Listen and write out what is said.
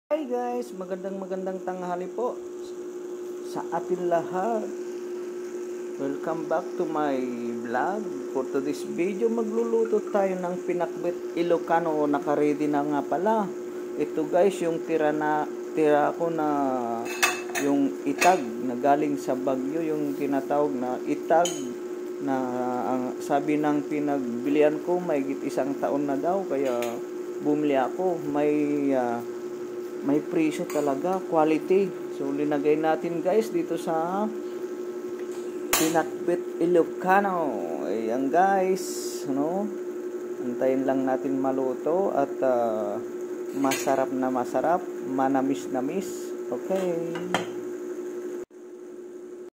Hi guys, magandang tanghali po sa atin lahat. Welcome back to my vlog. For today's video, magluluto tayo ng pinakbet Ilocano. Naka-ready na nga pala. Ito guys, yung tira ko na yung itag na galing sa Bagyo, yung tinatawag na itag na sabi ng pinagbilian ko may 1 taon na daw, kaya bumili ako. May presyo talaga, quality. So linagay natin guys dito sa pinakbet Ilocano. Ayan guys, no? Antayin lang natin maluto at masarap na masarap, manamis-namis. Okay.